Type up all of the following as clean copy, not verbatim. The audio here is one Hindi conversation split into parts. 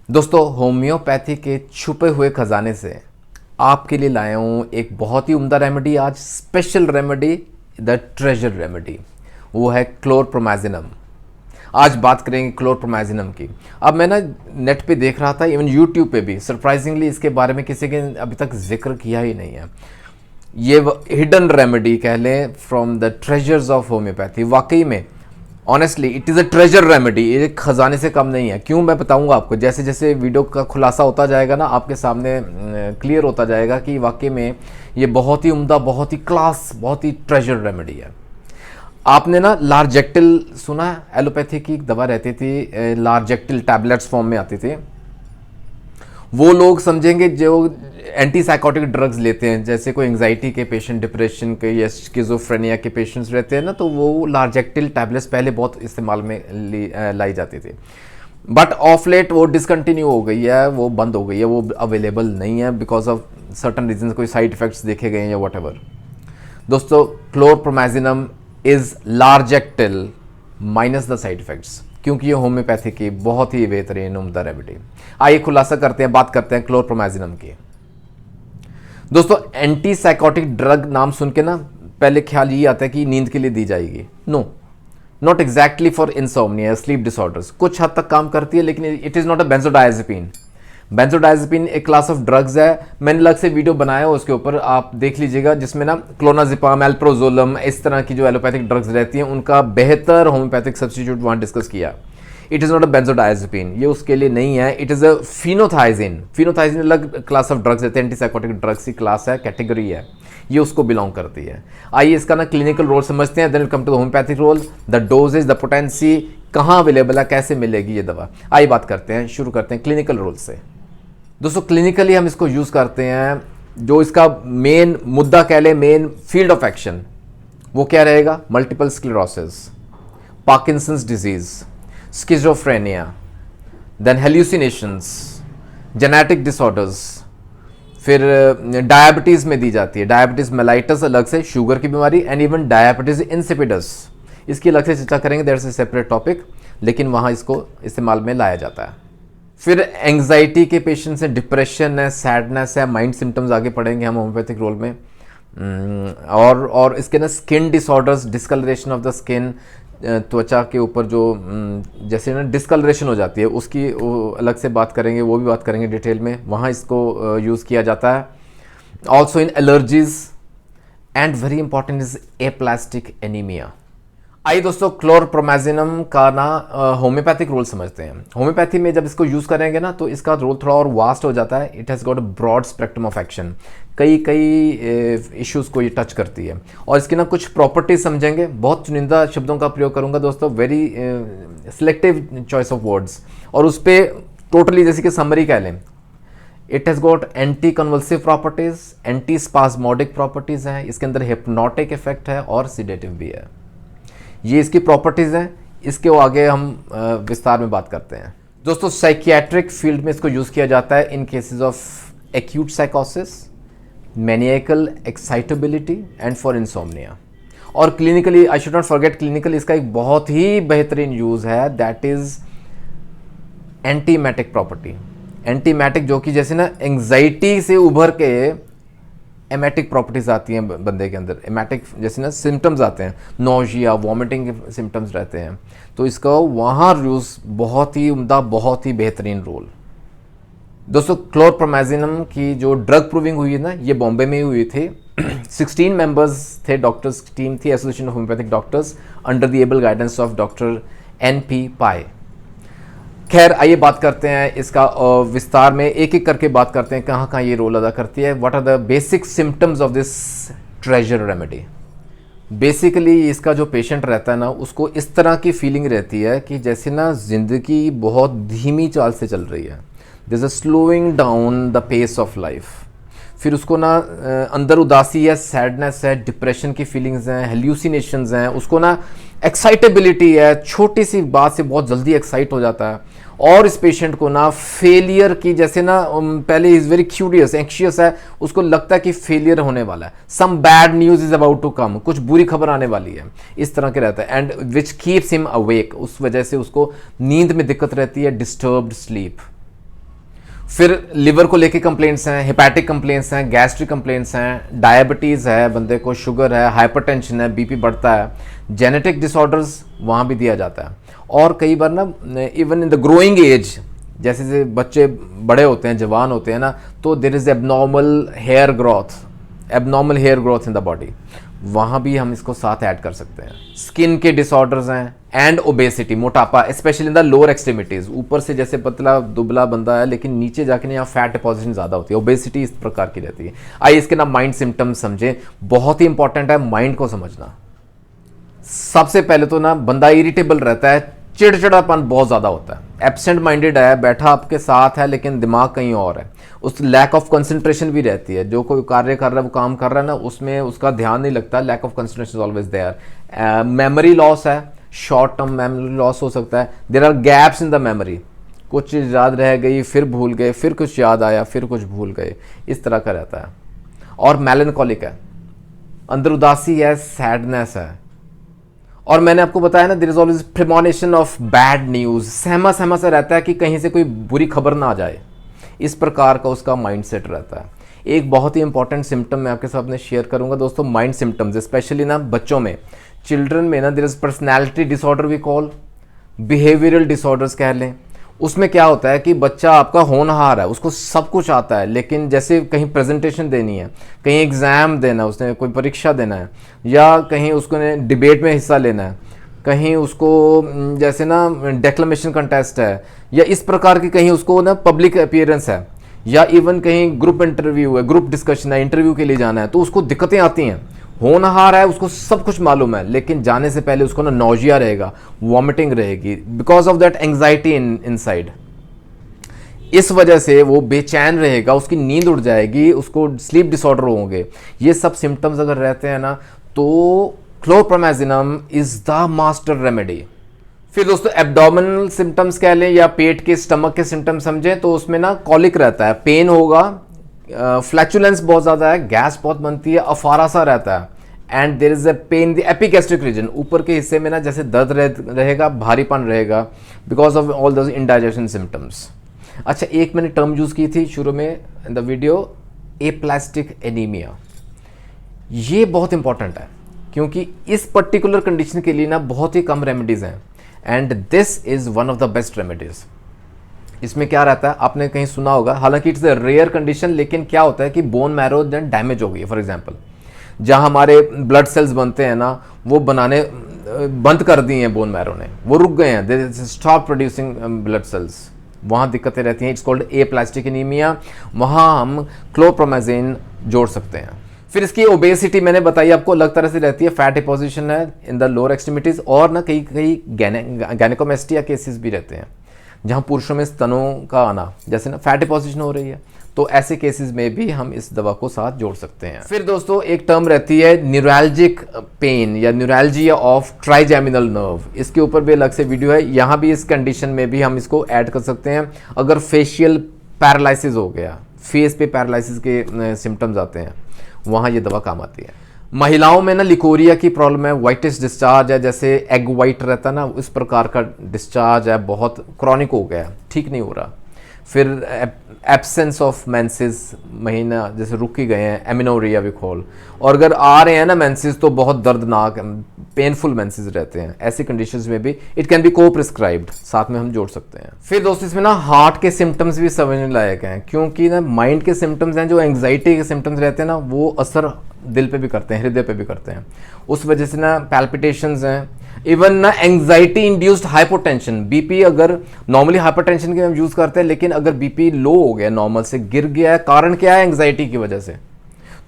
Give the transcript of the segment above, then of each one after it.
दोस्तों, होम्योपैथी के छुपे हुए खजाने से आपके लिए लाया हूँ एक बहुत ही उम्दा रेमेडी। आज special remedy, the treasure remedy, वो है क्लोरप्रोमाजिनम। आज बात करेंगे क्लोरप्रोमाजिनम की। अब मैं ना नेट पे देख रहा था, इवन यूट्यूब पे भी सरप्राइजिंगली इसके बारे में किसी के अभी तक जिक्र किया ही नहीं है। ये हिडन रेमेडी कह लें from the treasures of homeopathy. वाकई में honestly it is a treasure remedy, ये खजाने से कम नहीं है। क्यों, मैं बताऊंगा आपको। जैसे जैसे वीडियो का खुलासा होता जाएगा ना, आपके सामने क्लियर होता जाएगा कि वाकई में ये बहुत ही उम्दा, बहुत ही क्लास, बहुत ही ट्रेजर रेमेडी है। आपने ना लार्जेक्टिल सुना है? एलोपैथी की दवा रहती थी, लार्जेक्टिल टैबलेट्स फॉर्म में आती थी। वो लोग समझेंगे जो एंटी साइकोटिक ड्रग्स लेते हैं, जैसे कोई एंग्जाइटी के पेशेंट, डिप्रेशन के या स्किज़ोफ्रेनिया के पेशेंट्स रहते हैं ना, तो वो लार्जेक्टिल टैबलेट्स पहले बहुत इस्तेमाल में लाई जाती थी। बट ऑफ लेट वो डिसकंटिन्यू हो गई है, वो बंद हो गई है, वो अवेलेबल नहीं है बिकॉज ऑफ सर्टन रीजन, कोई साइड इफेक्ट्स देखे गए हैं या वट एवर। दोस्तों, chlorpromazinum is Largactil minus the side effects, क्योंकि ये होम्योपैथी की बहुत ही बेहतरीन उम्दा रेमेडी। आइए खुलासा करते हैं, बात करते हैं क्लोरप्रोमाजिनम की। दोस्तों, एंटी साइकोटिक ड्रग नाम सुन के ना पहले ख्याल ये आता है कि नींद के लिए दी जाएगी। No, not exactly for insomnia, sleep disorders. कुछ हद तक काम करती है, लेकिन it is not a benzodiazepine. Benzodiazepine एक क्लास ऑफ ड्रग्स है। मैंने अलग से वीडियो बनाया है उसके ऊपर, आप देख लीजिएगा, जिसमें ना क्लोनाजिपाम, एल्प्रोजोलम, इस तरह की जो एलोपैथिक ड्रग्स रहती हैं उनका बेहतर होम्योपैथिक सब्स्टिट्यूट वहाँ डिस्कस किया। इट इज़ नॉट अ बेंजोडायजेपिन, ये उसके लिए नहीं है। It is a फिनोथाइजिन। फिनोथाइजिन अलग क्लास ऑफ ड्रग्स रहते हैं, एंटीसाइकोटिक ड्रग्स की क्लास है, कैटेगरी है, ये उसको बिलोंग करती है। आइए इसका ना क्लिनिकल रोल समझते हैं, then come to the homeopathic role, the doses, the potency, कहाँ अवेलेबल है, कैसे मिलेगी ये दवा। आइए बात करते हैं, शुरू करते हैं क्लिनिकल रोल से। दोस्तों, क्लिनिकली हम इसको यूज़ करते हैं, जो इसका मेन मुद्दा कह लें, मेन फील्ड ऑफ एक्शन, वो क्या रहेगा? Multiple sclerosis, Parkinson's disease, schizophrenia, then hallucinations, genetic disorders, फिर डायबिटीज़ में दी जाती है। डायबिटीज़ मेलाइटस अलग से, शुगर की बीमारी, एंड इवन डायबिटीज़ इंसिपिडस, इसकी अलग से चर्चा करेंगे, दैट्स ए सेपरेट टॉपिक, लेकिन वहाँ इसको इस्तेमाल में लाया जाता है। फिर एंग्जाइटी के पेशेंट्स हैं, डिप्रेशन है, सैडनेस है, माइंड सिम्टम्स आगे पढ़ेंगे हम होम्योपैथिक रोल में। और इसके ना skin disorders, discoloration of the skin, त्वचा के ऊपर जो जैसे ना डिस्कलरेशन हो जाती है, उसकी अलग से बात करेंगे, वो भी बात करेंगे डिटेल में, वहाँ इसको यूज़ किया जाता है। Also in allergies, and very important is aplastic anaemia. आइए दोस्तों, क्लोरप्रोमाजिनम का ना होम्योपैथिक रोल समझते हैं। होम्योपैथी में जब इसको यूज़ करेंगे ना, तो इसका रोल थोड़ा और वास्ट हो जाता है। It has got a broad spectrum of action, कई इश्यूज़ को ये टच करती है। और इसकी ना कुछ प्रॉपर्टीज समझेंगे, बहुत चुनिंदा शब्दों का प्रयोग करूंगा दोस्तों, very selective choice of words, और उस पर टोटली जैसे कि समरी कह लें, it has got anti convulsive properties, anti spasmodic properties हैं, इसके अंदर हिप्नोटिक इफेक्ट है और सिडेटिव भी है। ये इसकी प्रॉपर्टीज़ हैं, इसके आगे हम विस्तार में बात करते हैं। दोस्तों, साइकियाट्रिक फील्ड में इसको यूज़ किया जाता है इन केसेस ऑफ एक्यूट साइकोसिस, maniacal excitability, and for insomnia. और clinically, I should not forget, clinically इसका एक बहुत ही बेहतरीन यूज़ है, that is antiemetic property. Antiemetic जो कि जैसे ना एंग्जाइटी से उभर के एमेटिक प्रॉपर्टीज़ आती हैं बंदे के अंदर, एमेटिक जैसे ना सिम्टम्स आते हैं, नोजिया, वॉमिटिंग के सिम्टम्स रहते हैं, तो इसका वहाँ यूज़ बहुत ही उम्दा, बहुत ही बेहतरीन रोल। दोस्तों, क्लोरप्रोमाजिनम की जो ड्रग प्रूविंग हुई है ना, ये बॉम्बे में ही हुई थी। 16 मेंबर्स थे, डॉक्टर्स की टीम थी, association of homeopathic doctors, under the able guidance of doctor NP पाई। खैर, आइए बात करते हैं इसका विस्तार में, एक एक करके बात करते हैं कहाँ कहाँ ये रोल अदा करती है। What are the basic symptoms of this treasure remedy. Basically इसका जो पेशेंट रहता है ना, उसको इस तरह की फीलिंग रहती है कि जैसे ना ज़िंदगी बहुत धीमी चाल से चल रही है, there is a slowing down the pace of life. फिर उसको ना अंदर उदासी है, सैडनेस है, डिप्रेशन की फीलिंग्स हैं, हेल्यूसिनेशंस हैं, उसको ना एक्साइटेबिलिटी है, छोटी सी बात से बहुत जल्दी एक्साइट हो जाता है। और इस पेशेंट को ना फेलियर की, जैसे ना पहले इज़ वेरी क्यूरियस, एंक्शियस है, उसको लगता है कि फेलियर होने वाला है, some bad news is about to come, कुछ बुरी खबर आने वाली है, इस तरह के रहता है। And which keeps him awake, उस वजह से उसको नींद में दिक्कत रहती है, डिस्टर्ब्ड स्लीप। फिर लिवर को लेके कंप्लेंट्स हैं, हेपेटिक कंप्लेंट्स हैं, गैस्ट्रिक कंप्लेंट्स हैं, डायबिटीज़ है, बंदे को शुगर है, हाइपरटेंशन है, बीपी बढ़ता है, जेनेटिक डिसऑर्डर्स वहाँ भी दिया जाता है। और कई बार ना even in the growing age, जैसे जैसे बच्चे बड़े होते हैं, जवान होते हैं ना, तो there is abnormal hair growth in the body, वहाँ भी हम इसको साथ ऐड कर सकते हैं। स्किन के डिसऑर्डर्स हैं एंड ओबेसिटी, मोटापा, specially in the lower extremities, ऊपर से जैसे पतला दुबला बंदा है लेकिन नीचे जाके ना यहाँ फैट डिपॉजिशन ज़्यादा होती है, ओबेसिटी इस प्रकार की रहती है। आइए इसके ना माइंड सिम्टम्स समझें, बहुत ही इंपॉर्टेंट है माइंड को समझना। सबसे पहले तो ना बंदा इरिटेबल रहता है, चिड़चिड़ापन बहुत ज़्यादा होता है, एब्सेंट माइंडेड है, बैठा आपके साथ है लेकिन दिमाग कहीं और है, उस लैक ऑफ कंसंट्रेशन भी रहती है, जो कोई कार्य कर रहा है वो काम कर रहा है ना उसमें उसका ध्यान नहीं लगता, lack of concentration always there. Memory loss है, शॉर्ट टर्म मेमोरी लॉस हो सकता है, there are gaps in the memory, कुछ चीज़ याद रह गई फिर भूल गए, फिर कुछ याद आया फिर कुछ भूल गए, इस तरह का रहता है। और मेलनकॉलिक है, अंदर उदासी है, सैडनेस है। और मैंने आपको बताया ना, there is always premonition of bad news, सहमा सहमा सा रहता है कि कहीं से कोई बुरी खबर ना आ जाए, इस प्रकार का उसका माइंडसेट रहता है। एक बहुत ही इंपॉर्टेंट सिम्टम मैं आपके सामने शेयर करूंगा दोस्तों, माइंड सिम्टम्स, स्पेशली ना बच्चों में, चिल्ड्रन में ना, there is personality disorder we call, behavioural disorders कह लें। उसमें क्या होता है कि बच्चा आपका होनहार है, उसको सब कुछ आता है, लेकिन जैसे कहीं प्रेजेंटेशन देनी है, कहीं एग्ज़ाम देना है, उसने कोई परीक्षा देना है, या कहीं उसको डिबेट में हिस्सा लेना है, कहीं उसको जैसे ना डेक्लेमेशन कंटेस्ट है, या इस प्रकार की कहीं उसको ना पब्लिक अपीयरेंस है, या इवन कहीं ग्रुप इंटरव्यू है, ग्रुप डिस्कशन है, इंटरव्यू के लिए जाना है, तो उसको दिक्कतें आती हैं। होनहार है, उसको सब कुछ मालूम है, लेकिन जाने से पहले उसको ना नौजिया रहेगा, वॉमिटिंग रहेगी, because of that anxiety inside. इस वजह से वो बेचैन रहेगा, उसकी नींद उड़ जाएगी, उसको स्लीप डिसऑर्डर होंगे। ये सब सिम्टम्स अगर रहते हैं ना, तो क्लोरप्रोमाजिनम इज द मास्टर रेमेडी। फिर दोस्तों एब्डोमिनल सिम्टम्स कह लें या पेट के स्टमक के सिम्टम्स समझें, तो उसमें ना कॉलिक रहता है, पेन होगा, फ्लैचुलेंस बहुत ज़्यादा है, गैस बहुत बनती है, अफारा सा रहता है, and there is a pain the epigastric region, ऊपर के हिस्से में ना जैसे दर्द रहेगा, भारीपन रहेगा, because of all those indigestion symptoms. अच्छा, एक मैंने टर्म यूज़ की थी शुरू में in the video, aplastic anaemia. ये बहुत इंपॉर्टेंट है क्योंकि इस पर्टिकुलर कंडीशन के लिए ना बहुत ही कम रेमेडीज़ हैं, and this is one of the best remedies. इसमें क्या रहता है, आपने कहीं सुना होगा, हालांकि इट्स अ रेयर कंडीशन, लेकिन क्या होता है कि बोन मैरो डैमेज हो गई है, फॉर एग्जांपल जहां हमारे ब्लड सेल्स बनते हैं ना, वो बनाने बंद कर दिए हैं बोन मैरो ने, वो रुक गए हैं, they stop producing blood cells, वहाँ दिक्कतें रहती हैं, इट्स कॉल्ड एप्लास्टिक एनीमिया। वहाँ हम क्लोरप्रोमाजिन जोड़ सकते हैं। फिर इसकी ओबेसिटी मैंने बताई आपको, अलग तरह से रहती है, फैट डिपोजिशन है इन द लोअर एक्सट्रीमिटीज़, और ना कई कई गैनेकोमेस्टिया केसेस भी रहते हैं जहाँ पुरुषों में स्तनों का आना, जैसे ना फैट डिपोजिशन हो रही है, तो ऐसे केसेस में भी हम इस दवा को साथ जोड़ सकते हैं। फिर दोस्तों एक टर्म रहती है न्यूरैल्जिक पेन या न्यूरैल्जिया ऑफ ट्राइजेमिनल नर्व, इसके ऊपर भी अलग से वीडियो है, यहाँ भी इस कंडीशन में भी हम इसको ऐड कर सकते हैं। अगर फेशियल पैरालिसिस हो गया, फेस पे पैरालिसिस के सिम्टम्स आते हैं, वहाँ ये दवा काम आती है। महिलाओं में ना लिकोरिया की प्रॉब्लम है, वाइटिश डिस्चार्ज है, जैसे एग वाइट रहता है ना, इस प्रकार का डिस्चार्ज है, बहुत क्रॉनिक हो गया, ठीक नहीं हो रहा। फिर एब्सेंस ऑफ मेंसेस, महीना जैसे रुक ही गए हैं, एमिनोरिया वी कॉल, और अगर आ रहे हैं ना मेंसेस तो बहुत दर्दनाक पेनफुल मेंसेस रहते हैं, ऐसी कंडीशंस में भी इट कैन बी को प्रिस्क्राइब्ड, साथ में हम जोड़ सकते हैं। फिर दोस्तों इसमें ना हार्ट के सिम्टम्स भी समझने लायक हैं, क्योंकि ना माइंड के सिम्टम्स हैं, जो एंग्जाइटी के सिम्टम्स रहते हैं ना, वो असर दिल पे भी करते हैं, हृदय पे भी करते हैं, उस वजह से ना पैल्पिटेशंस हैं, इवन ना एंग्जाइटी इंड्यूस्ड हाइपोटेंशन, बीपी अगर नॉर्मली हाइपरटेंशन के हम यूज़ करते हैं, लेकिन अगर बीपी लो हो गया, नॉर्मल से गिर गया है, कारण क्या है, एंग्जाइटी की वजह से,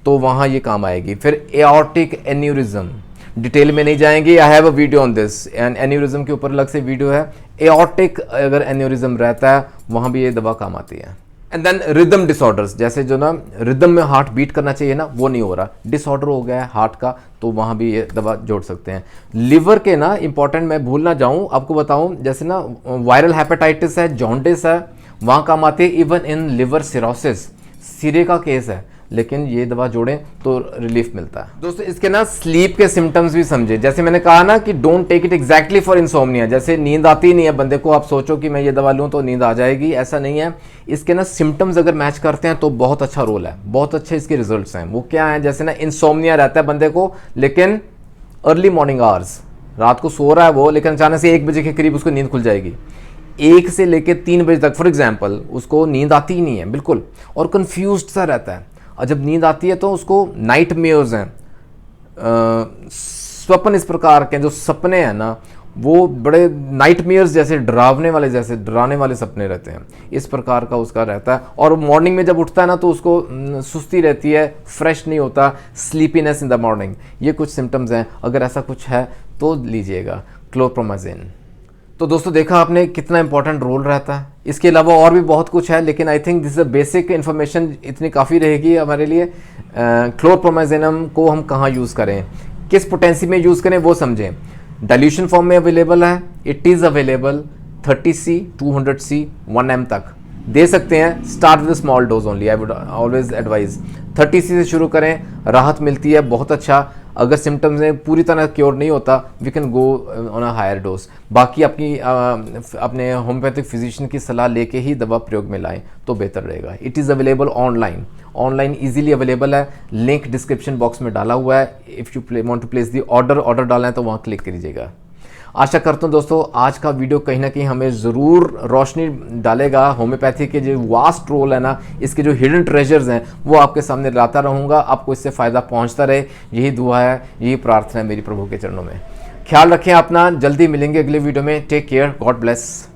तो वहाँ ये काम आएगी। फिर एओर्टिक एन्यूरिज्म, डिटेल में नहीं जाएंगे, I have a video on this, and aneurysm के ऊपर अलग से वीडियो है। एओर्टिक अगर एन्यूरिज्म रहता है, वहाँ भी ये दवा काम आती है। एंड देन रिदम डिसऑर्डर्स, जैसे जो ना रिदम में हार्ट बीट करना चाहिए ना, वो नहीं हो रहा, डिसऑर्डर हो गया है हार्ट का, तो वहाँ भी ये दवा जोड़ सकते हैं। लिवर के ना इंपॉर्टेंट, मैं भूल ना जाऊँ आपको बताऊँ, जैसे ना वायरल हेपेटाइटिस है, जॉन्डिस है, वहाँ काम आती है। इवन इन लिवर सिरोसिस, सिरे का केस है, लेकिन ये दवा जोड़ें तो रिलीफ मिलता है। दोस्तों इसके ना स्लीप के सिम्टम्स भी समझे। जैसे मैंने कहा ना कि don't take it exactly for insomnia, जैसे नींद आती नहीं है बंदे को, आप सोचो कि मैं ये दवा लूँ तो नींद आ जाएगी, ऐसा नहीं है। इसके ना सिम्टम्स अगर मैच करते हैं तो बहुत अच्छा रोल है, बहुत अच्छे इसके रिजल्ट्स हैं। वो क्या है, जैसे ना इंसोम्निया रहता है बंदे को, लेकिन अर्ली मॉर्निंग आवर्स, रात को सो रहा है वो, लेकिन अचानक से 1 बजे के करीब उसको नींद खुल जाएगी। 1 से लेकर 3 बजे तक फॉर एग्जाम्पल उसको नींद आती ही नहीं है बिल्कुल, और कन्फ्यूज सा रहता है। और जब नींद आती है तो उसको नाइट मेयर्स हैं, स्वप्न इस प्रकार के जो सपने हैं ना, वो बड़े नाइट मेयर्स जैसे डरावने वाले, जैसे डराने वाले सपने रहते हैं, इस प्रकार का उसका रहता है। और मॉर्निंग में जब उठता है ना तो उसको सुस्ती रहती है, फ्रेश नहीं होता, स्लीपीनेस इन द मॉर्निंग। ये कुछ सिम्टम्स हैं, अगर ऐसा कुछ है तो लीजिएगा क्लोरप्रोमाज़िन। तो दोस्तों देखा आपने कितना इंपॉर्टेंट रोल रहता है। इसके अलावा और भी बहुत कुछ है, लेकिन I think this is a basic information, इतनी काफ़ी रहेगी हमारे लिए। क्लोरप्रोमाज़िनम को हम कहाँ यूज़ करें, किस पोटेंसी में यूज़ करें वो समझें। डाइल्यूशन फॉर्म में अवेलेबल है, it is available 30C 200C 1 m तक दे सकते हैं। Start with small dose only, I would always advise 30C से शुरू करें, राहत मिलती है बहुत अच्छा। अगर सिम्टम्स में पूरी तरह क्योर नहीं होता, we can go on a higher dose. बाकी अपने होम्योपैथिक फिजिशियन की सलाह लेके ही दवा प्रयोग में लाएं तो बेहतर रहेगा। It is available online easily available है, लिंक डिस्क्रिप्शन बॉक्स में डाला हुआ है। If you want to place the order डालना है तो वहाँ क्लिक करिएगा। आशा करता हूँ दोस्तों आज का वीडियो कहीं ना कहीं हमें ज़रूर रोशनी डालेगा। होम्योपैथी के जो वास्ट रोल है ना, इसके जो हिडन ट्रेजर्स हैं वो आपके सामने लाता रहूँगा, आपको इससे फ़ायदा पहुँचता रहे। यही दुआ है, यही प्रार्थना है मेरी प्रभु के चरणों में। ख्याल रखें अपना, जल्दी मिलेंगे अगले वीडियो में। Take care, God bless.